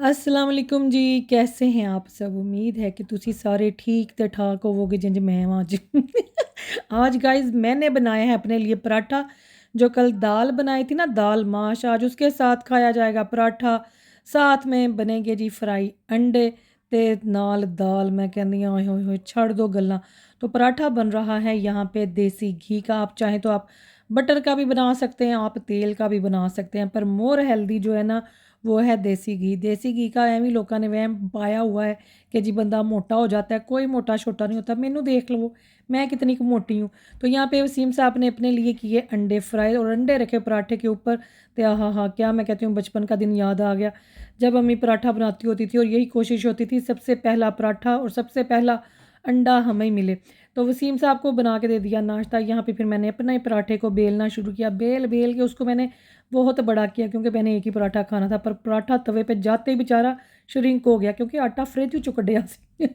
अस्सलाम वालेकुम जी, कैसे हैं आप सब? उम्मीद है कि तुसी सारे ठीक ते ठाक होवोगे जिंज मैं वां आज। आज गाइस मैंने बनाया है अपने लिए पराठा। जो कल दाल बनाई थी ना, दाल माश, आज उसके साथ खाया जाएगा पराठा। साथ में बनेंगे जी फ्राई अंडे ते नाल दाल। मैं कहनी हाँ, ओए होए होए छड़ दो गल्ला। तो पराठा बन रहा है यहाँ पे देसी घी का। आप चाहें तो आप बटर का भी बना सकते हैं, आप तेल का भी बना सकते हैं, पर मोर हेल्दी जो है ना वो है देसी घी। देसी घी का एवं लोगों ने वहम पाया हुआ है कि जी बंदा मोटा हो जाता है। कोई मोटा छोटा नहीं होता। मैनू देख लो, मैं कितनी कुछ मोटी हूँ। तो यहाँ पे वसीम साहब ने अपने लिए किए अंडे फ्राई और अंडे रखे पराठे के ऊपर। तो हाँ हाँ, क्या मैं कहती हूँ, बचपन का दिन याद आ गया जब अम्मी पराठा बनाती होती थी और यही कोशिश होती थी सबसे पहला पराठा और सबसे पहला अंडा हमें ही मिले। तो वसीम साहब को बना के दे दिया नाश्ता। यहाँ पे फिर मैंने अपने पराठे को बेलना शुरू किया। बेल बेल के उसको मैंने बहुत बड़ा किया क्योंकि मैंने एक ही पराठा खाना था, पर पराठा तवे पे जाते ही बेचारा श्रिंक हो गया क्योंकि आटा फ्रिज चुक गया सी।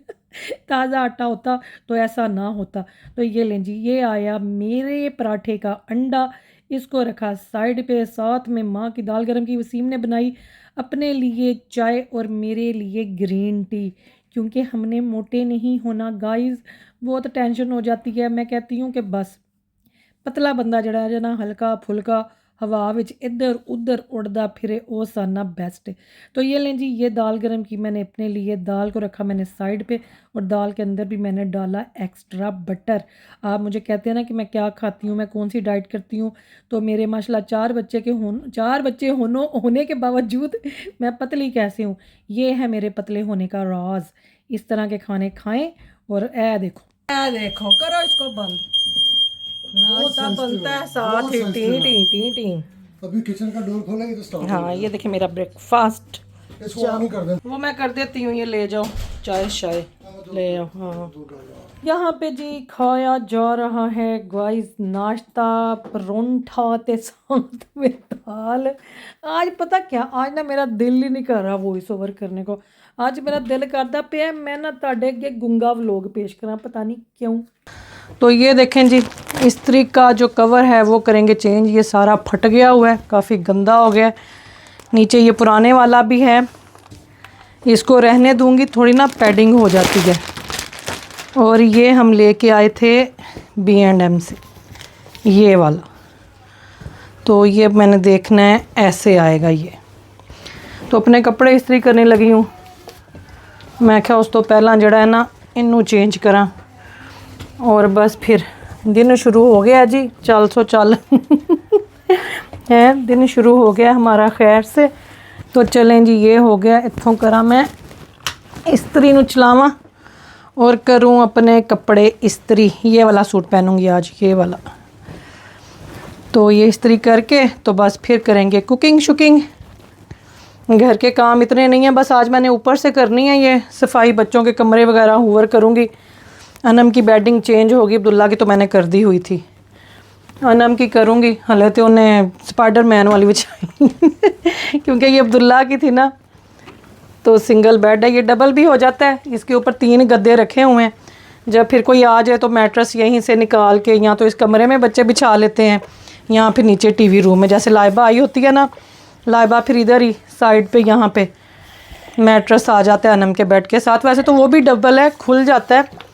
ताज़ा आटा होता तो ऐसा ना होता। तो ये लें जी, ये आया मेरे पराठे का अंडा। इसको रखा साइड पे। साथ में माँ की दाल गरम की वसीम ने बनाई, अपने लिए चाय और मेरे लिए ग्रीन टी, क्योंकि हमने मोटे नहीं होना गाइस। बहुत टेंशन हो जाती है। मैं कहती हूँ कि बस पतला बंदा जड़ा है ना, हल्का फुल्का हवा विच इधर उधर उड़दा फिरे, वो साना बेस्ट है। तो ये लें जी, ये दाल गरम की मैंने अपने लिए। दाल को रखा मैंने साइड पे और दाल के अंदर भी मैंने डाला एक्स्ट्रा बटर। आप मुझे कहते हैं ना कि मैं क्या खाती हूँ, मैं कौन सी डाइट करती हूँ। तो मेरे माशाल्लाह चार बच्चे होने के बावजूद मैं पतली कैसे हूँ, ये है मेरे पतले होने का राज। इस तरह के खाने खाएं। और ए देखो करो इसको बंद। नाश्ता बनता है साथ ही टी टी टी टी। अभी किचन का डोर खोलेंगे तो स्टार्ट हाँ, ये देखिए मेरा ब्रेकफास्ट। इसको ऑन ही कर दें। वो मैं कर देती हूँ, ये ले जाओ चाय शाय ले आओ। हाँ, यहाँ पे जी खाया जा रहा है गाइस नाश्ता, परोंठा ते साथ में दाल। आज पता क्या, आज ना मेरा दिल ही नहीं कर रहा वॉइस ओवर करने को। आज मेरा दिल करता पे मैं ना ताड़े अगे गुंगा व्लॉग पेश करा, पता नहीं क्यों। तो ये देखें जी, इस्त्री का जो कवर है वो करेंगे चेंज। ये सारा फट गया हुआ है, काफ़ी गंदा हो गया है। नीचे ये पुराने वाला भी है, इसको रहने दूंगी, थोड़ी ना पैडिंग हो जाती है। और ये हम लेके आए थे B&M से, ये वाला। तो ये मैंने देखना है ऐसे आएगा ये। तो अपने कपड़े इस्त्री करने लगी हूँ। मैं क्या उस तो पहला जड़ा है ना इनू चेंज करा और बस फिर दिन शुरू हो गया जी। चल सो चल है, दिन शुरू हो गया हमारा खैर से। तो चलें जी, ये हो गया। इत्थों करा मैं इस्त्री नू चलावा और करूं अपने कपड़े इस्त्री। ये वाला सूट पहनूंगी आज, ये वाला। तो ये इस्त्री करके तो बस फिर करेंगे कुकिंग शुकिंग। घर के काम इतने नहीं हैं, बस आज मैंने ऊपर से करनी है ये सफाई, बच्चों के कमरे वगैरह हूवर करूँगी। अनम की बेडिंग चेंज होगी, अब्दुल्ला की तो मैंने कर दी हुई थी, अनम की करूँगी। हले तो उन्हें स्पाइडरमैन वाली बिछाई क्योंकि ये अब्दुल्ला की थी ना। तो सिंगल बेड है, ये डबल भी हो जाता है। इसके ऊपर 3 गद्दे रखे हुए हैं। जब फिर कोई आ जाए तो मैट्रेस यहीं से निकाल के या तो इस कमरे में बच्चे बिछा लेते हैं, या फिर नीचे टीवी रूम में। जैसे लाइबा आई होती है ना, लाइबा फिर इधर ही साइड पे यहाँ पे मैट्रेस आ जाता है अनम के बेड के साथ। वैसे तो वो भी डबल है, खुल जाता है,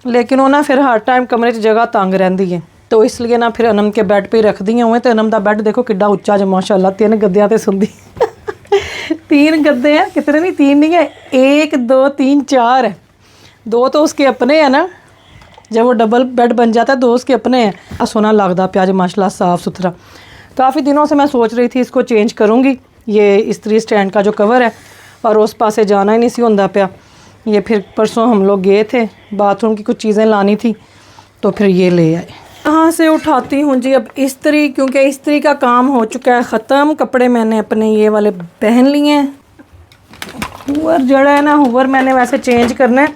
लेकिन वो ना फिर हर टाइम कमरे 'च जगह तंग रहिंदी है। तो इसलिए ना फिर अनम के बैड पे ही रख दिए हुए। तो अनम का बैड देखो किड्डा उच्चा जो माशाल्लाह, 3 गद्दियां ते सुंदी 3 गद्दे हैं, कितने नहीं, 3 नहीं है, 1 2 3 4 है। 2 तो उसके अपने हैं ना, जब वो डबल बेड बन जाता है 2 उसके अपने हैं। सोना लगता प्याज माशाल्लाह, साफ़ सुथरा। काफ़ी दिनों से मैं सोच रही थी इसको चेंज करूँगी, ये इस्त्री स्टैंड का जो कवर है, और उस पासे जाना ही नहीं सी होंदा पिया। ये फिर परसों हम लोग गए थे, बाथरूम की कुछ चीज़ें लानी थी, तो फिर ये ले आए। यहाँ से उठाती हूँ जी अब इस्त्री, क्योंकि इस्त्री का काम हो चुका है ख़त्म। कपड़े मैंने अपने ये वाले पहन लिए हैं। हुवर जड़ा है ना, हुवर मैंने वैसे चेंज करना है,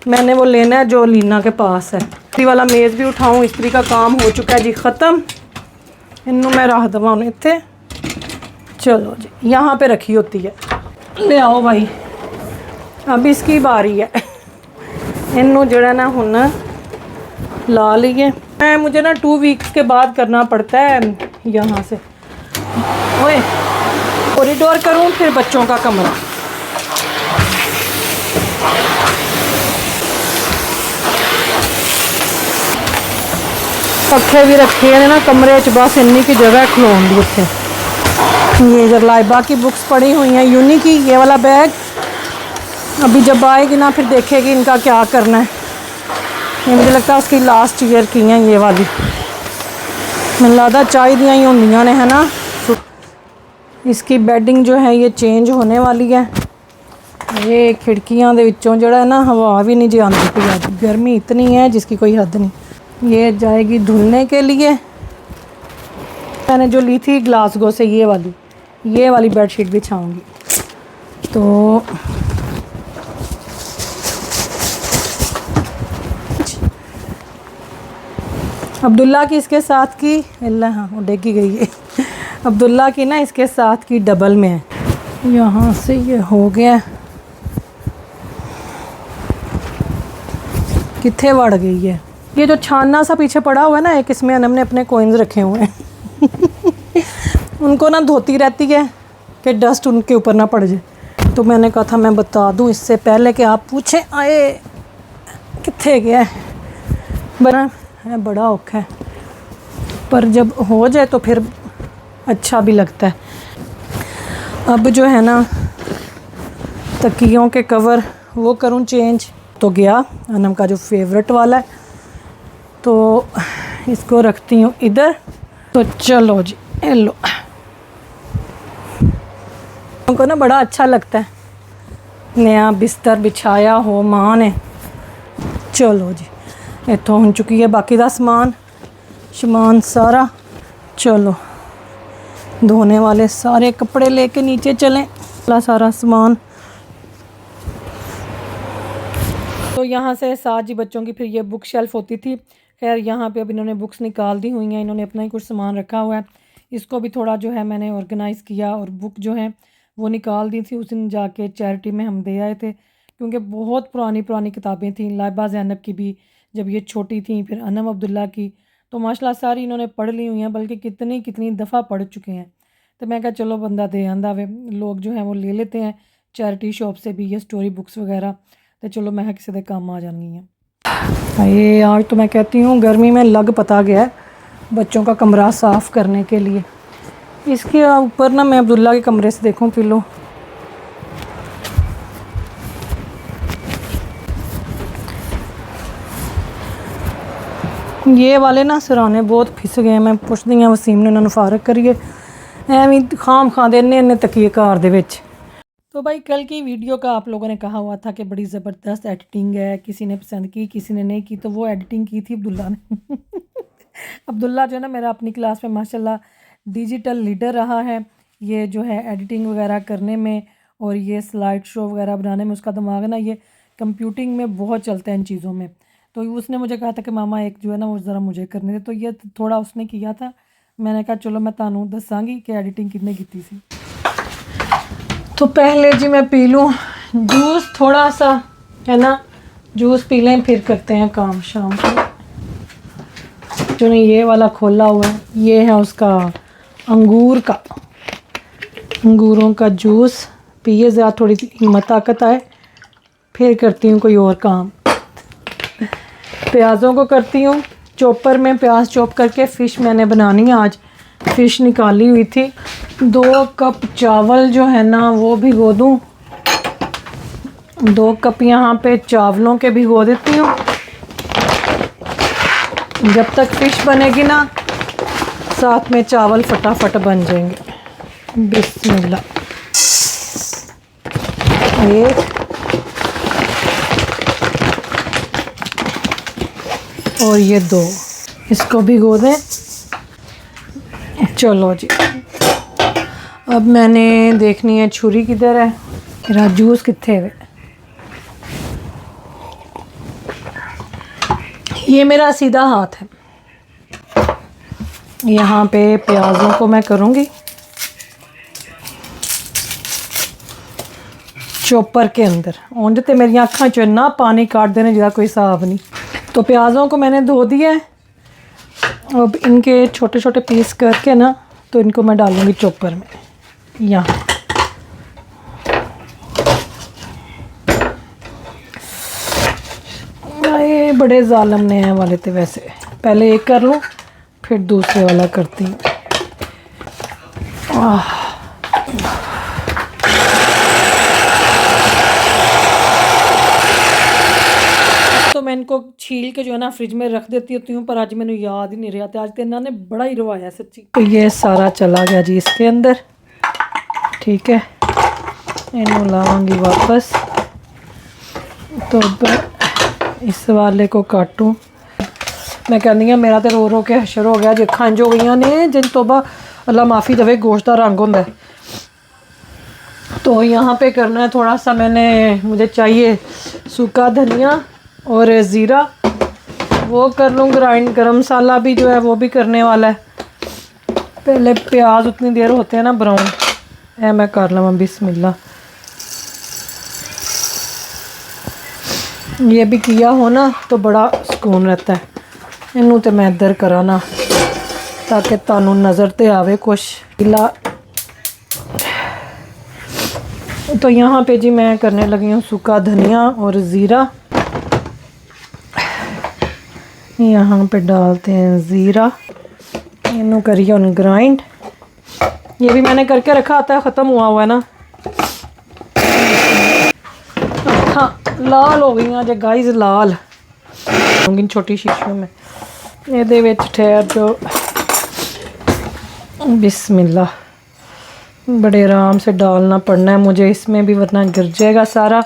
मैंने वो लेना है जो लीना के पास है। इस्त्री वाला मेज़ भी उठाऊँ, इस्त्री का काम हो चुका है जी ख़त्म। इनू मैं रख देवा इत्थे। चलो जी, यहाँ पे रखी होती है, ले आओ भाई, अब इसकी बारी है। इनू जड़ा ना हुन ला लिए। मुझे ना 2 वीक्स के बाद करना पड़ता है यहाँ से। ओए कॉरिडोर करूँ फिर बच्चों का कमरा, पखे भी रखे हैं ना कमरे च, बस इन्नी की जगह खलोन दी उत्थे। ये इधर लाइबा की बुक्स पड़ी हुई हैं, यूनी की। ये वाला बैग अभी जब आएगी ना फिर देखेगी इनका क्या करना है। ये मुझे लगता है उसकी लास्ट ईयर की हैं ये वाली, मैंने लगा चाहिए ही होंदियां ने, है ना। इसकी बेडिंग जो है ये चेंज होने वाली है। ये खिड़कियां दे विचों जड़ा है ना हवा भी नहीं आती पई, अज गर्मी इतनी है जिसकी कोई हद नहीं। ये जाएगी धुलने के लिए। मैंने जो ली थी ग्लासगो से ये वाली बेडशीट बिछाऊंगी। तो अब्दुल्ला की इसके साथ की, अल्लाह हाँ वो डेगी गई है। अब्दुल्ला की ना इसके साथ की डबल में है। यहाँ से ये हो गया, कितने वड़ गई है। ये जो छानना सा पीछे पड़ा हुआ है ना, एक इसमें अनम ने अपने कॉइन्स रखे हुए हैं। उनको ना धोती रहती है कि डस्ट उनके ऊपर ना पड़ जाए। तो मैंने कहा था मैं बता दूं इससे पहले कि आप पूछें आए कितने गया है। बड़ा औखा है, पर जब हो जाए तो फिर अच्छा भी लगता है। अब जो है ना तकियों के कवर वो करूं चेंज। तो गया अनम का जो फेवरेट वाला है, तो इसको रखती हूँ इधर। तो चलो जी, लो उनको ना बड़ा अच्छा लगता है नया बिस्तर बिछाया हो माँ ने। चलो जी, इतों हो चुकी है बाकी का समान सारा। चलो धोने वाले सारे कपड़े लेके नीचे चलें, सारा सामान। तो यहाँ से साजी बच्चों की फिर ये बुक शेल्फ होती थी। खैर यहाँ पे अब इन्होंने बुक्स निकाल दी हुई हैं, इन्होंने अपना ही कुछ सामान रखा हुआ है। इसको भी थोड़ा जो है मैंने ऑर्गेनाइज़ किया और बुक जो है वो निकाल दी थी। उस दिन जाके चैरिटी में हम दे आए थे, क्योंकि बहुत पुरानी किताबें थी। लाइबा ज़ैनब की भी जब ये छोटी थी, फिर अनम अब्दुल्ला की, तो माशाल्लाह सारी इन्होंने पढ़ ली हुई हैं, बल्कि कितनी दफ़ा पढ़ चुके हैं। तो मैं कहा चलो बंदा दे आंदा वे, लोग जो हैं वो ले लेते हैं चैरिटी शॉप से भी ये स्टोरी बुक्स वगैरह। तो चलो मैं किसी के काम आ जानी है। ये आज तो मैं कहती हूँ गर्मी में लग पता गया है बच्चों का कमरा साफ़ करने के लिए। इसके ऊपर ना मैं अब्दुल्ला के कमरे से देखूँ पिलो, ये वाले ना सराने बहुत फिस गए। मैं पुछदी हाँ वसीम ने उन्होंने फारग करिए, एवं खाम खाते इन्ने तकिए घर दे विच। तो भाई कल की वीडियो का आप लोगों ने कहा हुआ था कि बड़ी ज़बरदस्त एडिटिंग है, किसी ने पसंद की किसी ने नहीं की। तो वो एडिटिंग की थी अब्दुल्ला ने। अब्दुल्ला जो है ना मेरा अपनी क्लास में माशाल्लाह डिजिटल लीडर रहा है। ये जो है एडिटिंग वगैरह करने में और ये स्लाइड शो वगैरह बनाने में उसका दिमाग ना ये कंप्यूटिंग में बहुत चलता है इन चीज़ों में। तो उसने मुझे कहा था कि मामा एक जो है ना वो ज़रा मुझे करने दे। तो ये थोड़ा उसने किया था। मैंने कहा चलो मैं तानू दसांगी कि एडिटिंग कितने की थी। तो पहले जी मैं पी लूँ जूस थोड़ा सा, है ना, जूस पी लें फिर करते हैं काम शाम को। जो नहीं ये वाला खोला हुआ है, ये है उसका अंगूरों का जूस पिए, ज़रा थोड़ी सी हिम्मत ताकत आए, फिर करती हूँ कोई और काम। प्याज़ों को करती हूँ चॉपर में, प्याज चॉप करके। फ़िश मैंने बनानी है आज, फ़िश निकाली हुई थी। 2 कप चावल जो है ना वो भिगो दूँ, 2 कप यहाँ पे चावलों के भिगो देती हूँ। जब तक फ़िश बनेगी ना साथ में चावल फटाफट बन जाएंगे। बिस्मिल्लाह। एक और ये 2, इसको भिगो दें। चलो जी, अब मैंने देखनी है छुरी किधर है, मेरा जूस कितने है। ये मेरा सीधा हाथ है। यहाँ पे प्याज़ों को मैं करूँगी चॉपर के अंदर। उंज ते मेरी अखां चो इन्ना पानी काट देने जिसका कोई हिसाब नहीं। तो प्याज़ों को मैंने धो दिया है। अब इनके छोटे छोटे पीस करके ना तो इनको मैं डालूँगी चॉपर में यहाँ। बड़े जालम नए वाले थे वैसे। पहले एक कर लूँ फिर दूसरे वाला करती हूँ। तो मैं इनको छील के जो है ना फ्रिज में रख देती होती हूँ, पर आज मैंने याद ही नहीं रहा था। आज तो इन्होंने बड़ा ही रवाया सच्ची। तो ये सारा चला गया जी इसके अंदर। ठीक है, इन्हों लाऊंगी वापस। तो इस वाले को काटूं। मैं कहनी हाँ मेरा तो रो रो के हशर हो गया। जो खंज हो गई ने जिन तोबा अल्लाह माफ़ी दवे, गोश्त का रंग होंदा है। तो यहाँ पे करना है थोड़ा सा, मुझे चाहिए सूखा धनिया और ज़ीरा, वो कर लूँ ग्राइंड। गरम मसाला भी जो है वो भी करने वाला है। पहले प्याज उतनी देर होते हैं ना ब्राउन, है मैं कर लूँ बिस्मिल्लाह। ये भी किया हो ना तो बड़ा सुकून रहता है। इनू तो मैं इधर करा ना ताकि तानू नज़र ते आवे कुछ गिला। तो यहाँ पे जी मैं करने लगी हूँ सूखा धनिया और ज़ीरा। यहाँ पे डालते हैं ज़ीरा, इनू करिए उन ग्राइंड। ये भी मैंने करके रखा आता है, ख़त्म हुआ है ना। हाँ लाल हो गई आज गाइस, लाल होंगी छोटी शीशियों में। ये ठहर जो बिस्मिल्लाह, बड़े आराम से डालना पड़ना है मुझे इसमें भी, वरना गिर जाएगा सारा।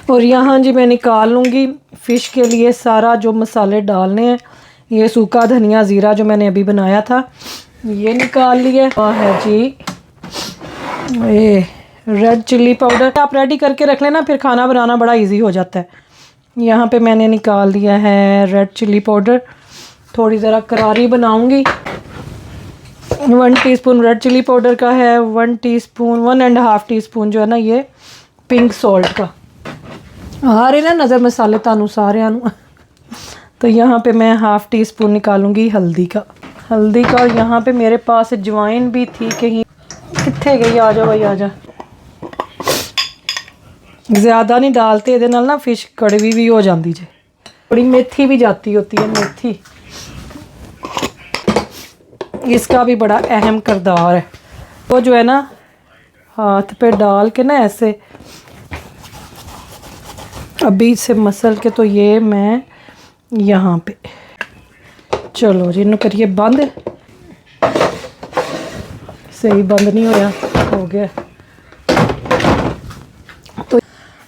और यहाँ जी मैं निकाल लूँगी फ़िश के लिए सारा जो मसाले डालने हैं। ये सूखा धनिया ज़ीरा जो मैंने अभी बनाया था ये निकाल लिया है जी। ये रेड चिल्ली पाउडर आप रेडी करके रख लेना, फिर खाना बनाना बड़ा इजी हो जाता है। यहाँ पे मैंने निकाल दिया है रेड चिल्ली पाउडर। थोड़ी ज़रा करारी बनाऊँगी। 1 टीस्पून रेड चिल्ली पाउडर का है, 1 टीस्पून 1.5 टीस्पून जो है ना ये पिंक सॉल्ट का। आ रहे ना नज़र मसाले तानू सारे। तो यहाँ पे मैं 1/2 टीस्पून निकालूंगी हल्दी का। यहाँ पे मेरे पास अजवाइन भी थी, कहीं कितने गई, आ जाओ भाई आ जा। ज़्यादा नहीं डालते, ये नाल ना फिश कड़वी भी हो जाती जे। थोड़ी मेथी भी जाती होती है, मेथी इसका भी बड़ा अहम किरदार है। वो जो है ना हाथ पे डाल के ना ऐसे अभी से मसल के, तो ये मैं यहाँ पे चलो जी इन्हों करिए बंद। सही बंद नहीं होया, हो गया। तो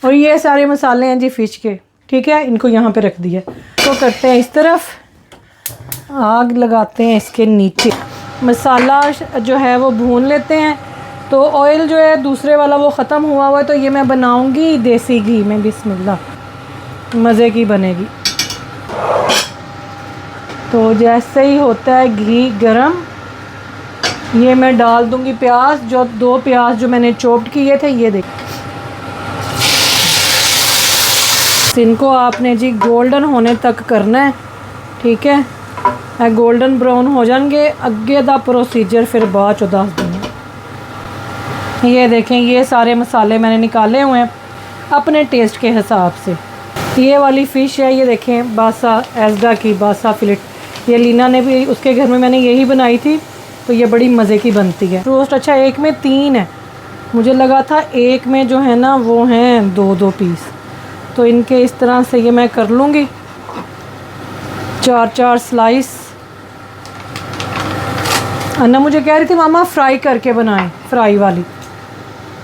और ये सारे मसाले हैं जी फ़िश के। ठीक है, इनको यहाँ पे रख दिया। तो करते हैं इस तरफ, आग लगाते हैं इसके नीचे। मसाला जो है वो भून लेते हैं। तो ऑयल जो है दूसरे वाला वो ख़त्म हुआ है। तो ये मैं बनाऊंगी देसी घी में, बिस्मिल्लाह, मज़े की बनेगी। तो जैसे ही होता है घी गरम, ये मैं डाल दूंगी प्याज। जो 2 प्याज जो मैंने चॉप्ड किए थे, ये देख। इनको आपने जी गोल्डन होने तक करना है। ठीक है, गोल्डन ब्राउन हो जाएंगे, अगे दा प्रोसीजर फिर बाद चो दस देंगे। ये देखें, ये सारे मसाले मैंने निकाले हुए हैं अपने टेस्ट के हिसाब से। ये वाली फ़िश है, ये देखें बासा एजडा की बासा फिलेट। ये लीना ने भी, उसके घर में मैंने यही बनाई थी, तो ये बड़ी मज़े की बनती है। रोस्ट अच्छा एक में 3 है, मुझे लगा था एक में जो है ना वो हैं 2-2 पीस। तो इनके इस तरह से ये मैं कर लूँगी 4-4 स्लाइस। अन्ना मुझे कह रही थी मामा फ्राई करके बनाएं, फ्राई वाली।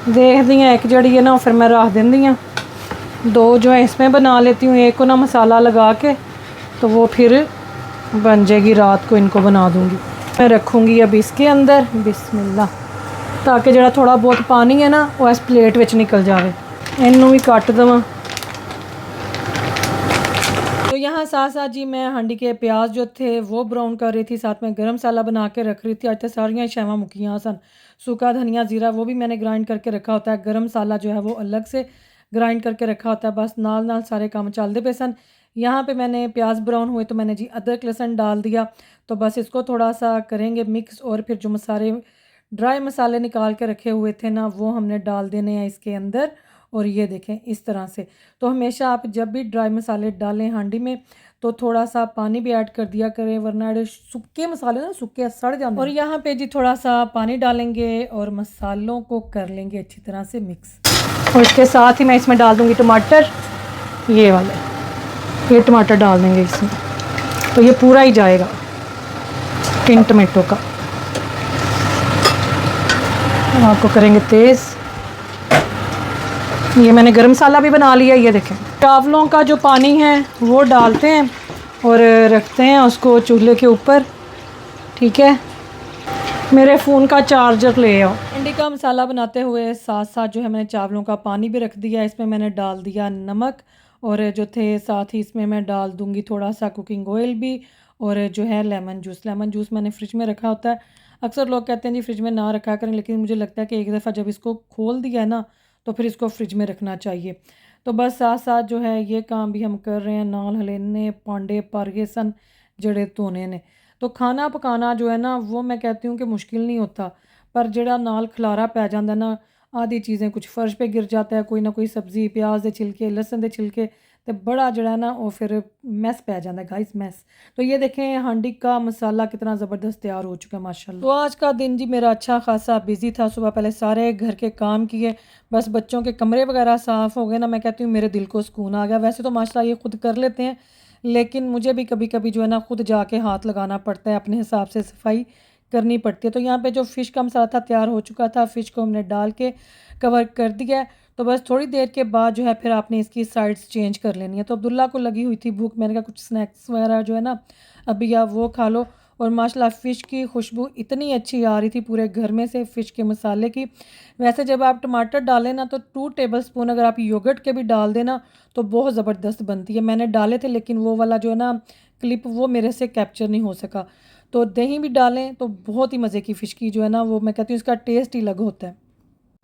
देख दी एक जड़ी है ना फिर मैं रख देंदी हूँ। 2 जो है इसमें बना लेती हूँ, एक को ना मसाला लगा के, तो वो फिर बन जाएगी। रात को इनको बना दूँगी। मैं रखूँगी अब इसके अंदर, बिस्मिल्लाह, ताकि जरा थोड़ा बहुत पानी है ना वो इस प्लेट विच निकल जाए। इनू भी कट देवां। तो यहाँ साथ साथ जी मैं हांडी के प्याज जो थे वो ब्राउन कर रही थी, साथ में गरम मसाला बना के रख रही थी। आज तो सारियाँ शैवां मुक्कियां सन। सूखा धनिया ज़ीरा वो भी मैंने ग्राइंड करके रखा होता है, गरम मसाला जो है वो अलग से ग्राइंड करके रखा होता है। बस नाल नाल सारे काम चलते पे सन। यहाँ पे मैंने प्याज ब्राउन हुए तो मैंने जी अदरक लहसुन डाल दिया। तो बस इसको थोड़ा सा करेंगे मिक्स, और फिर जो सारे ड्राई मसाले निकाल के रखे हुए थे ना वो हमने डाल देने हैं इसके अंदर। और ये देखें इस तरह से। तो हमेशा आप जब भी ड्राई मसाले डालें हांडी में तो थोड़ा सा पानी भी ऐड कर दिया करें, वरना ये सूखे मसाले ना सूखे सड़ जाते हैं। और यहाँ पे जी थोड़ा सा पानी डालेंगे और मसालों को कर लेंगे अच्छी तरह से मिक्स। और इसके साथ ही मैं इसमें डाल दूँगी टमाटर, ये वाले, ये टमाटर डाल देंगे इसमें, तो ये पूरा ही जाएगा टिन टमाटो का। आपको करेंगे तेज़। ये मैंने गरम मसाला भी बना लिया, ये देखें। चावलों का जो पानी है वो डालते हैं और रखते हैं उसको चूल्हे के ऊपर, ठीक है। मेरे फ़ोन का चार्जर ले आओ। भिंडी का मसाला बनाते हुए साथ साथ जो है मैंने चावलों का पानी भी रख दिया, इसमें मैंने डाल दिया नमक, और जो थे साथ ही इसमें मैं डाल दूँगी थोड़ा सा कुकिंग ऑयल भी, और जो है लेमन जूस। लेमन जूस मैंने फ्रिज में रखा होता है। अक्सर लोग कहते हैं जी फ्रिज में ना रखा करें, लेकिन मुझे लगता है कि एक दफ़ा जब इसको खोल दिया ना तो फिर इसको फ्रिज में रखना चाहिए। तो बस साथ साथ जो है ये काम भी हम कर रहे हैं, नाल हलेने पांडे पर गए सन जड़े धोने ने। तो खाना पकाना जो है ना वो मैं कहती हूँ कि मुश्किल नहीं होता, पर जड़ा नाल खलारा पै जाता ना, आधी चीज़ें कुछ फर्श पे गिर जाता है, कोई ना कोई सब्ज़ी प्याज के छिलके लहसुन के छिलके, तो बड़ा जड़ा ना वो फिर मैस पै जाता है गाइस, मैस। तो ये देखें हांडी का मसाला कितना ज़बरदस्त तैयार हो चुका है माशाल्लाह। तो आज का दिन जी मेरा अच्छा खासा बिजी था। सुबह पहले सारे घर के काम किए, बस बच्चों के कमरे वगैरह साफ़ हो गए ना, मैं कहती हूँ मेरे दिल को सुकून आ गया। वैसे तो माशाल्लाह ये खुद कर लेते हैं, लेकिन मुझे भी कभी कभी जो है ना खुद जाके हाथ लगाना पड़ता है, अपने हिसाब से सफाई करनी पड़ती है। तो यहाँ पे जो फ़िश का मसाला था तैयार हो चुका था, फ़िश को हमने डाल के कवर कर दिया है। तो बस थोड़ी देर के बाद जो है फिर आपने इसकी साइड्स चेंज कर लेनी है। तो अब्दुल्ला को लगी हुई थी भूख, मैंने कहा कुछ स्नैक्स वगैरह जो है ना अभी आप वो खा लो। और माशाल्लाह फ़िश की खुशबू इतनी अच्छी आ रही थी पूरे घर में से फ़िश के मसाले की। वैसे जब आप टमाटर डालें ना तो 2 टेबलस्पून अगर आप योगर्ट के भी डाल देना तो बहुत ज़बरदस्त बनती है। मैंने डाले थे लेकिन वो वाला जो है ना क्लिप वो मेरे से कैप्चर नहीं हो सका। तो दही भी डालें तो बहुत ही मज़े की फ़िश की जो है ना वो मैं कहती हूँ इसका टेस्ट ही अलग होता है।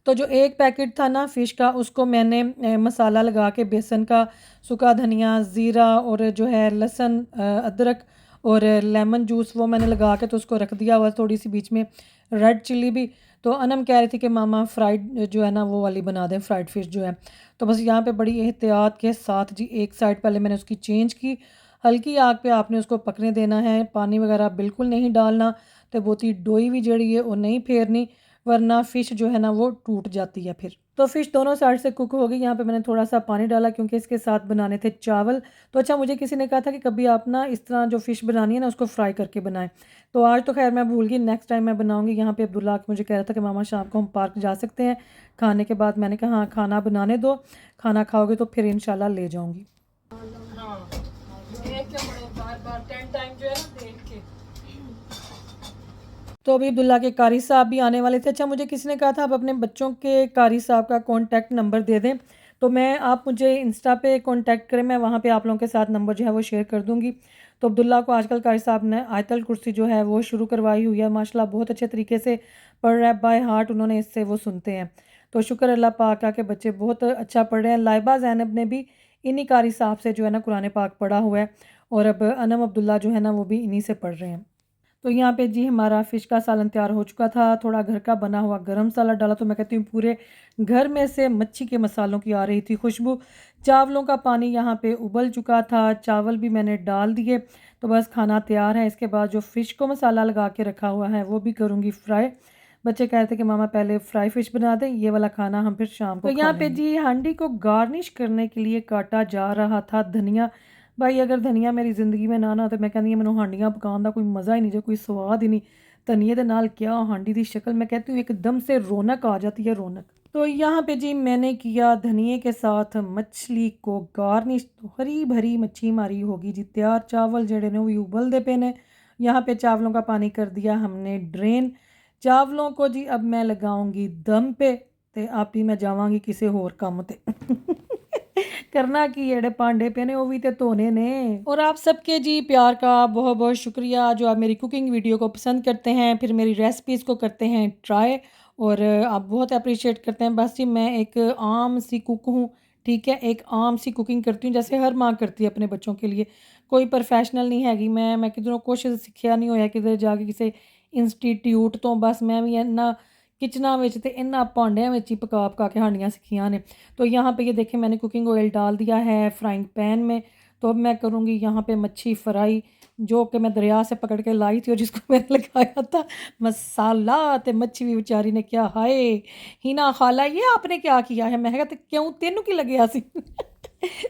तो जो एक पैकेट था ना फ़िश का उसको मैंने मसाला लगा के बेसन का, सूखा धनिया, ज़ीरा और जो है लहसुन, अदरक और लेमन जूस वो मैंने लगा के तो उसको रख दिया हुआ, थोड़ी सी बीच में रेड चिल्ली भी। तो अनम कह रही थी कि मामा फ्राइड जो है ना वो वाली बना दें, फ्राइड फ़िश जो है। तो बस यहाँ पे बड़ी एहतियात के साथ जी एक साइड पहले मैंने उसकी चेंज की, हल्की आग पे आपने उसको पकने देना है, पानी वगैरह बिल्कुल नहीं डालना, तो बहुत ही डोई भी जड़ी है वो नहीं फेरनी, वरना फ़िश जो है ना वो टूट जाती है फिर। तो फ़िश दोनों साइड से कुक हो गई। यहाँ पे मैंने थोड़ा सा पानी डाला क्योंकि इसके साथ बनाने थे चावल। तो अच्छा मुझे किसी ने कहा था कि कभी आप ना इस तरह जो फ़िश बनानी है ना उसको फ्राई करके बनाएं। तो आज तो खैर मैं भूल गई, नेक्स्ट टाइम मैं बनाऊंगी। यहाँ पे अब्दुल्ला मुझे कह रहा था कि मामा शाम को हम पार्क जा सकते हैं खाने के बाद। मैंने कहा हाँ खाना बनाने दो, खाना खाओगे तो फिर इंशाल्लाह ले जाऊँगी। तो अभी अब्दुल्ला के कारी साहब भी आने वाले थे। अच्छा मुझे किसी ने कहा था आप अपने बच्चों के कारी साहब का कॉन्टैक्ट नंबर दे दें, तो मैं आप मुझे इंस्टा पे कॉन्टैक्ट करें, मैं वहाँ पे आप लोगों के साथ नंबर जो है वो शेयर कर दूँगी। तो अब्दुल्ला को आजकल कारी साहब ने आयतल कुर्सी जो है वो शुरू करवाई हुई है, माशाल्लाह बहुत अच्छे तरीके से पढ़ रहा है, बाय हार्ट उन्होंने इससे वो सुनते हैं। तो शुक्र अल्लाह पाक का कि बच्चे बहुत अच्छा पढ़ रहे हैं। लाइबा ज़ैनब ने भी इन्हीं कारी साहब से जो है ना कुरान पाक पढ़ा हुआ है, और अब अनम अब्दुल्ला जो है ना वो भी इन्हीं से पढ़ रहे हैं। तो यहाँ पे जी हमारा फ़िश का सालन तैयार हो चुका था। थोड़ा घर का बना हुआ गरम मसाला डाला, तो मैं कहती हूँ पूरे घर में से मच्छी के मसालों की आ रही थी खुशबू। चावलों का पानी यहाँ पे उबल चुका था, चावल भी मैंने डाल दिए। तो बस खाना तैयार है। इसके बाद जो फ़िश को मसाला लगा के रखा हुआ है वो भी करूँगी फ्राई। बच्चे कह रहे थे कि मामा पहले फ्राई फ़िश बना दें, ये वाला खाना हम फिर शाम को। तो यहाँ पे जी हांडी को गार्निश करने के लिए काटा जा रहा था धनिया। भाई अगर धनिया मेरी ज़िंदगी में ना ना तो मैं कहती मैंने हांडियाँ पकाने का कोई मज़ा ही नहीं, जो कोई स्वाद ही नहीं। धनिए दे नाल क्या हांडी दी शक्ल, मैं कहती हूँ एकदम से रौनक आ जाती है, रौनक। तो यहाँ पे जी मैंने किया धनिए के साथ मछली को गार्निश, तो हरी भरी मच्छी मारी होगी जी तैयार। चावल जड़े ने वो भी उबलते पे ने। यहाँ पे चावलों का पानी कर दिया हमने ड्रेन। चावलों को जी अब मैं लगाऊंगी दम पे, ते आप ही मैं जावांगी किसी होर काम ते करना कि जेड़े भांडे पे ने वो भी तो धोने ने। और आप सबके जी प्यार का बहुत बहुत शुक्रिया जो आप मेरी कुकिंग वीडियो को पसंद करते हैं, फिर मेरी रेसिपीज़ को करते हैं ट्राई, और आप बहुत अप्रिशिएट करते हैं। बस जी मैं एक आम सी कुक हूँ, ठीक है, एक आम सी कुकिंग करती हूँ जैसे हर माँ करती है अपने बच्चों के लिए। कोई प्रोफेशनल नहीं हैगी मैं किधरों कुछ सीखा नहीं होया किधर जाके किसी इंस्टीट्यूट तो। बस मैं भी ना किचना विच ते इन्ना भांडियां विच ही पका पका के हांडियां सिक्खियां ने। तो यहाँ पे ये देखें मैंने कुकिंग ऑयल डाल दिया है फ्राइंग पैन में। तो अब मैं करूँगी यहाँ पे मच्छी फ्राई, जो कि मैं दरिया से पकड़ के लाई थी और जिसको मैंने लगाया था मसाला। ते मच्छी भी बेचारी ने क्या हाय हिना खाला ये आपने क्या किया है? मैं कहा ते क्यों तेनू की लग्या सी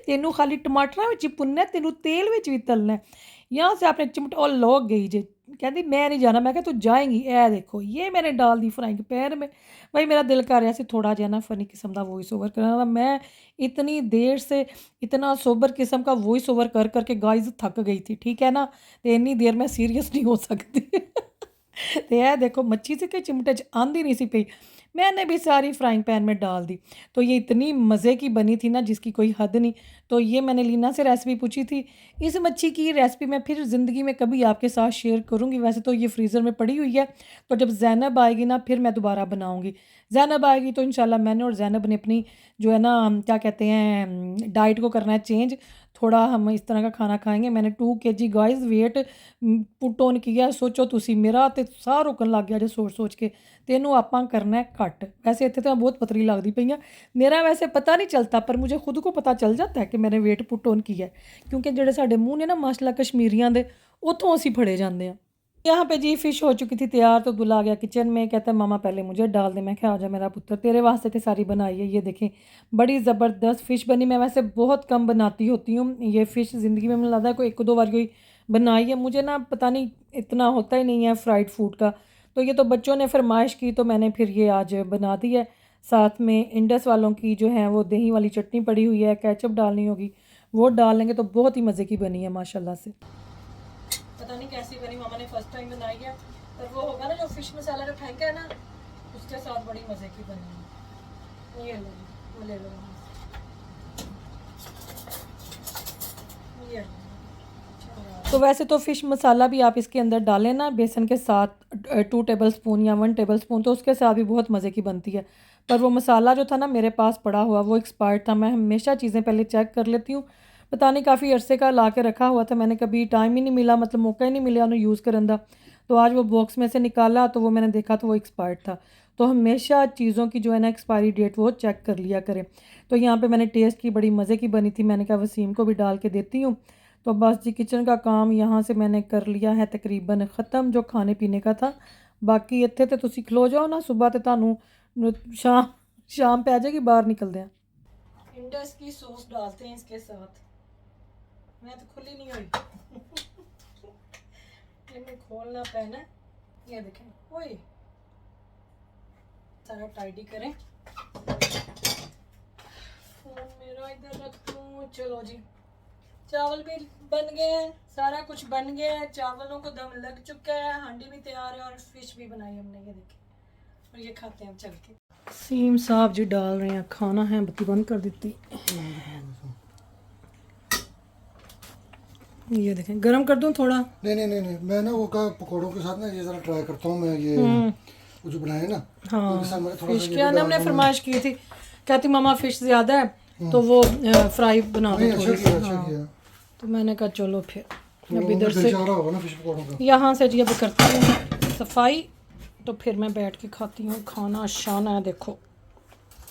तेनू खाली टमाटरां विच ही भुनना है, तेनू तेल विच भी तलना है। यहाँ से आपने चिमटा और लोग गई जे, कहती मैं नहीं जाना। मैं कहा तू जाएंगी, ए देखो ये मैंने डाल दी फ्राइंग पैन में। भाई मेरा दिल कर रहा सी थोड़ा जिहा ना फनी किस्म का वॉइस ओवर करना। मैं इतनी देर से इतना सोबर किस्म का वॉइस ओवर कर करके गाइस थक गई थी, ठीक है ना। तो इन्नी देर मैं सीरियस नहीं हो सकती तो यह देखो मच्छी से कि चिमटे च आंदी नहीं सी पई, मैंने भी सारी फ्राइंग पैन में डाल दी। तो ये इतनी मज़े की बनी थी ना जिसकी कोई हद नहीं। तो ये मैंने लीना से रेसिपी पूछी थी। इस मच्छी की रेसिपी मैं फिर ज़िंदगी में कभी आपके साथ शेयर करूँगी। वैसे तो ये फ्रीज़र में पड़ी हुई है, तो जब ज़ैनब आएगी ना फिर मैं दोबारा बनाऊँगी। ज़ैनब आएगी तो इंशाल्लाह मैंने और ज़ैनब ने अपनी जो है ना क्या कहते हैं डाइट को करना है चेंज। थोड़ा हम इस तरह का खाना खाएंगे। मैंने 2 kg guys weight put on किया। सोचो तुसी मेरा ते साह रोकन लग गया जो सोच सोच के। तेनू आपां करना है घट। वैसे इत्थे तो मैं बहुत पतली लगदी पई हाँ। मेरा वैसे पता नहीं चलता पर मुझे खुद को पता चल जाता है कि मैंने वेट पुट ऑन किया है, क्योंकि जेडे साडे मूँह ने ना माशाल्लाह कश्मीरियां दे उत्थों असीं फड़े जाते हैं। यहाँ पे जी फ़िश हो चुकी थी तैयार, तो दूल्हा आ गया किचन में, कहता है मामा पहले मुझे डाल दे। मैं क्या आ जा मेरा पुत्र, तेरे वास्ते तो सारी बनाई है। ये देखें बड़ी ज़बरदस्त फ़िश बनी। मैं वैसे बहुत कम बनाती होती हूँ ये फ़िश, ज़िंदगी में मुझे लगता है कोई 1-2 बार कोई बनाई है। मुझे ना पता नहीं इतना होता ही नहीं है फ्राइड फूड का। तो ये तो बच्चों ने फरमाइश की तो मैंने फिर ये आज बना दी है। साथ में इंडस वालों की जो है वो दही वाली चटनी पड़ी हुई है, केचप डालनी होगी वो डाल लेंगे। तो बहुत ही मज़े की बनी है माशाल्लाह से। पता नहीं कैसी बनी, मामा ने फर्स्ट टाइम बनाई है। पर वो होगा ना जो फिश मसाला जो फेंका है ना उसके साथ बड़ी मज़े की बनी है। ये लो वो ले लो ये। तो वैसे तो फ़िश मसाला भी आप इसके अंदर डालें ना बेसन के साथ 2 टेबलस्पून या 1 टेबलस्पून, तो उसके साथ भी बहुत मज़े की बनती है। पर वो मसाला जो था ना मेरे पास पड़ा हुआ वो एक्सपायर्ड था। मैं हमेशा चीज़ें पहले चेक कर लेती हूँ। पता नहीं काफ़ी अरसे का ला के रखा हुआ था, मैंने कभी टाइम ही नहीं मिला, मतलब मौका ही नहीं मिला उन्हें यूज़ करने का। तो आज वो बॉक्स में से निकाला तो वो मैंने देखा तो वो एक्सपायर्ड था। तो हमेशा चीज़ों की जो है ना एक्सपायरी डेट वो चेक कर लिया करें। तो यहाँ पे मैंने टेस्ट की, बड़ी मज़े की बनी थी। मैंने कहा वसीम को भी डाल के देती हूँ। तो बस जी किचन का काम यहाँ से मैंने कर लिया है तकरीबन ख़त्म, जो खाने पीने का था। बाकी इत्थे ते तुसी खलो जाओ ना, सुबह ते तुहानू शाम पे आ जाएगी, बाहर निकलते हैं। इंडस की सॉस डालते हैं इसके साथ। मैं तो खुली नहीं हुई इन्हें खोलना पैना। ये देखें ओए सारा टाइडी करें। फोन मेरा इधर रख दूँ। चलो जी चावल भी बन गए हैं, सारा कुछ बन गया है। चावलों को दम लग चुका है, हांडी भी तैयार है और फिश भी बनाई हमने। ये देखें और ये खाते हैं हम चल के। सीम साहब जी डाल रहे हैं खाना है, बत्ती बंद कर देती। ये देखें गरम कर दूं थोड़ा। नहीं मैं ना वो का पकौड़ों के साथ ना ये जरा ट्राई करता हूँ मैं। ये वो जो बनाए ना हाँ फिश के अंदर हमने फरमाइश की थी, कहती मामा फिश ज़्यादा है तो वो फ्राई बना दो थोड़ी सी। हाँ तो मैंने कहा चलो फिर अब इधर से यहाँ से जी अब करती हूँ सफाई, तो फिर मैं बैठ के खाती हूँ खाना शाना है। देखो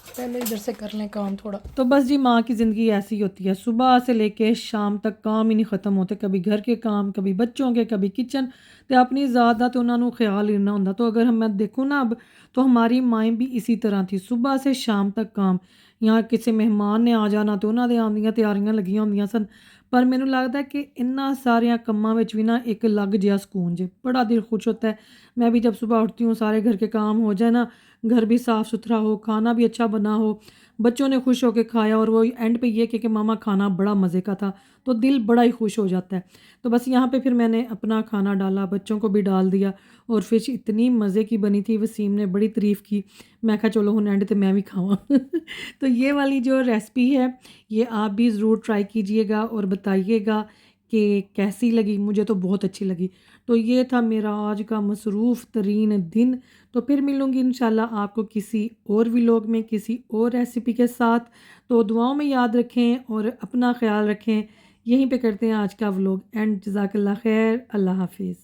पहले इधर से कर लें काम थोड़ा। तो बस जी माँ की ज़िंदगी ऐसी होती है, सुबह से लेके शाम तक काम ही नहीं ख़त्म होते। कभी घर के काम, कभी बच्चों के, कभी किचन तो अपनी ज़ात दा तो उन्होंने ख्याल लेना होंदा। तो अगर हम मैं देखूँ ना अब तो हमारी माएँ भी इसी तरह थी, सुबह से शाम तक काम। यहाँ किसी मेहमान ने आ जाना तो उन्होंने आंदियां तैयारियां लगियां होंदियां सन। पर मैनू लगता है कि इन्ना सारिया कम्मां विच भी ना एक अलग जिहा सुकून जे, बड़ा दिल खुश होता है। मैं भी जब सुबह उठती हूँ सारे घर के काम हो जाए ना, घर भी साफ़ सुथरा हो, खाना भी अच्छा बना हो, बच्चों ने खुश होकर खाया और वो एंड पे ये कि मामा खाना बड़ा मज़े का था, तो दिल बड़ा ही खुश हो जाता है। तो बस यहाँ पे फिर मैंने अपना खाना डाला, बच्चों को भी डाल दिया और फ़िश इतनी मज़े की बनी थी, वसीम ने बड़ी तारीफ़ की। मैं कहा चलो हुण एंड ते मैं भी खावां तो ये वाली जो रेसिपी है ये आप भी ज़रूर ट्राई कीजिएगा और बताइएगा कि कैसी लगी। मुझे तो बहुत अच्छी लगी। तो ये था मेरा आज का मसरूफ़ तरीन दिन। तो फिर मिलूँगी इंशाल्लाह आपको किसी और व्लॉग में किसी और रेसिपी के साथ। तो दुआओं में याद रखें और अपना ख्याल रखें। यहीं पे करते हैं आज का व्लॉग एंड जज़ाकल्लाह खैर। अल्लाह हाफिज़।